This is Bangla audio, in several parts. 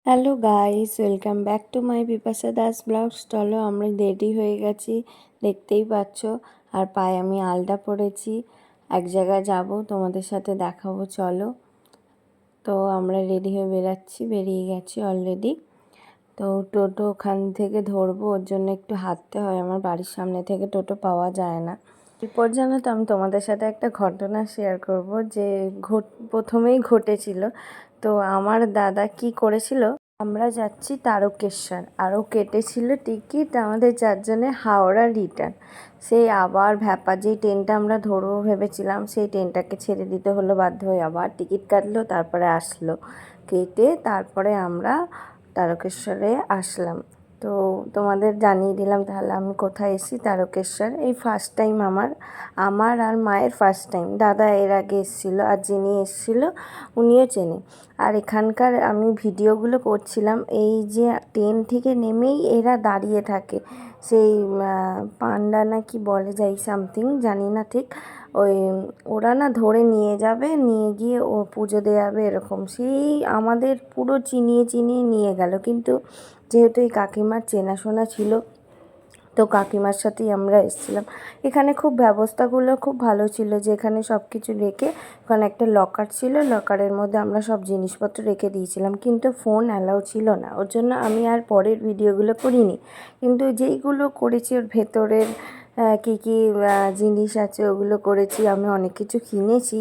Hello guys, welcome back to my Bipasha Das blogs. চলো আমরা রেডি হয়ে গেছি, দেখতেই পাচ্ছ। আর পায়ে আমি আলতা পরেছি, এক জায়গায় যাব, তোমাদের সাথে দেখাবো। চলো, তো আমরা রেডি হয়ে বেরিয়ে গেছি অলরেডি। তো টোটো ওখান থেকে ধরবো, ওর জন্য একটু হাঁটতে হয়, আমার বাড়ির সামনে থেকে টোটো পাওয়া যায় না। এরপর জানো তো, আমি তোমাদের সাথে একটা ঘটনা শেয়ার করব যে প্রথমেই ঘটেছিল। তো আমার দাদা কি করেছিল, আমরা যাচ্ছি তারকেশ্বর, আরও কেটেছিল টিকিট আমাদের চারজনের হাওড়া রিটার্ন। সেই আবার ভ্যাপা, যেই ট্রেনটা আমরা ধরবো ভেবেছিলাম সেই ট্রেনটাকে ছেড়ে দিতে হলো বাধ্য হয়ে, আবার টিকিট কাটলো, তারপরে আসলো কেটে, তারপরে আমরা তারকেশ্বরে আসলাম। তো তোমাদের জানিয়ে দিলাম তাহলে আমি কোথায় এসেছি, তারকেশ্বর। এই ফার্স্ট টাইম আমার আর মায়ের ফার্স্ট টাইম। দাদা এর আগে এসেছিলো, আর যিনি এসেছিলো উনিও চেনে। আর এখানকার আমি ভিডিওগুলো করছিলাম, এই যে ট্রেন থেকে নেমেই এরা দাঁড়িয়ে থাকে, সেই পান্ডা না কি বলে যাই সামথিং জানি না ঠিক, ওই ওরা না ধরে নিয়ে যাবে, নিয়ে গিয়ে ও পুজো দেওয়াবে এরকম। সেই আমাদের পুরো চিনিয়ে চিনিয়ে নিয়ে গেল, কিন্তু যেহেতু এই কাকিমার চেনাশোনা ছিল, তো কাকিমার সাথেই আমরা এসেছিলাম। এখানে খুব ব্যবস্থাগুলো খুব ভালো ছিল, যে এখানে সব কিছু রেখে, ওখানে একটা লকার ছিল, লকারের মধ্যে আমরা সব জিনিসপত্র রেখে দিয়েছিলাম, কিন্তু ফোন অ্যালাউ ছিল না, ওর জন্য আমি আর পরের ভিডিওগুলো করিনি। কিন্তু যেইগুলো করেছি ওর ভেতরের কী কী জিনিস আছে ওগুলো করেছি। আমি অনেক কিছু কিনেছি,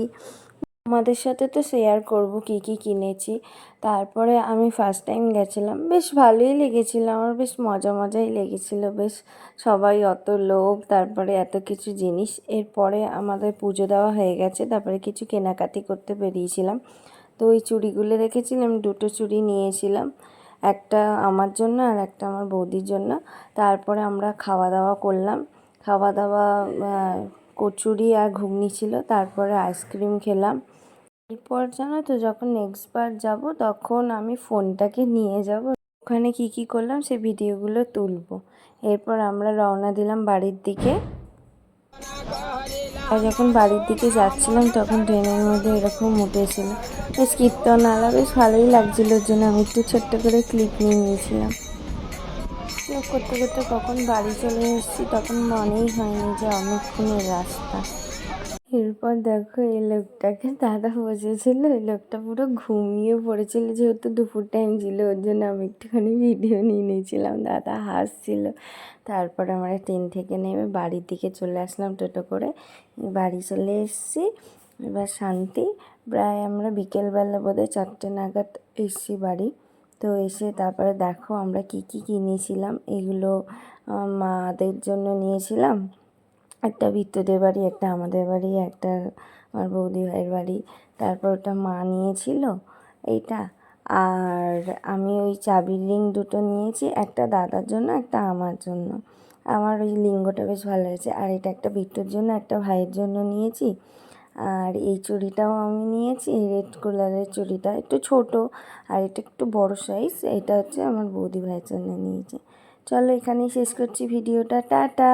আমাদের সাথে তো শেয়ার করব কি কি কিনেছি। তারপরে আমি ফার্স্ট টাইম গেছিলাম, বেশ ভালোই লেগেছিল আমার, বেশ মজাই লেগেছিল, বেশ সবাই অত লোক, তারপরে এত কিছু জিনিস। এরপরে আমাদের পুজো দেওয়া হয়ে গেছে, তারপরে কিছু কেনাকাটি করতে বেরিয়েছিলাম। তো ওই চুড়িগুলো রেখেছিলাম, দুটো চুড়ি নিয়েছিলাম, একটা আমার জন্য আর একটা আমার বৌদির জন্য। তারপরে আমরা খাওয়া দাওয়া করলাম, খাওয়া দাওয়া কচুরি আর ঘুগনি ছিল, তারপরে আইসক্রিম খেলাম। এরপর জানো তো, যখন নেক্সট বার যাব তখন আমি ফোনটাকে নিয়ে যাব, ওখানে কি কি করলাম সেই ভিডিওগুলো তুলবো। এরপর আমরা রওনা দিলাম বাড়ির দিকে। আর যখন বাড়ির দিকে যাচ্ছিলাম তখন ট্রেনের মধ্যে এরকম উঠেছিল, বেশ কীর্তন আলা, বেশ ভালোই লাগছিল, ওর জন্য আমি একটু ছোট্ট করে ক্লিপ নিয়ে নিয়েছিলাম। করতে করতে কখন বাড়ি চলে এসেছি তখন মনেই হয়নি যে অনেকক্ষণের রাস্তা। এরপর দেখো, এই লোকটাকে দাদা বসেছিল, এই লোকটা পুরো ঘুমিয়ে পড়েছিল, যেহেতু দুপুর টাইম ছিল, ওর জন্য আমি একটুখানি ভিডিও নিয়ে নিয়েছিলাম, দাদা হাসছিল। তারপর আমরা ট্রেন থেকে নেমে বাড়ির দিকে চলে আসলাম টোটো করে, বাড়ি চলে এসেছি। এবার শান্তি, প্রায় আমরা বিকেলবেলা বোধহয় 4টে নাগাদ এসেছি বাড়ি। তো এসে তারপরে দেখো আমরা কি কি কিনেছিলাম, এগুলো মাদের জন্য নিয়েছিলাম, একটা বিদ্যুতের বাড়ি, একটা আমাদের বাড়ি, একটা আমার বৌদি ভাইয়ের বাড়ি। তারপর ওটা মা নিয়েছিল এইটা, আর আমি ওই চাবির রিং দুটো নিয়েছি, একটা দাদার জন্য একটা আমার জন্য। আমার ওই লিঙ্গটা বেশ ভালো হয়েছে। আর এটা একটা বিট্টুর জন্য, একটা ভাইয়ের জন্য নিয়েছি। আর এই চুড়িটাও আমি নিয়েছি, রেড কালারের চুড়িটা একটু ছোট, আর এটা একটু বড় সাইজ, এটা হচ্ছে আমার বৌদি ভাইয়ের জন্য নিয়েছি। চলো এখানেই শেষ করছি ভিডিওটা, টাটা।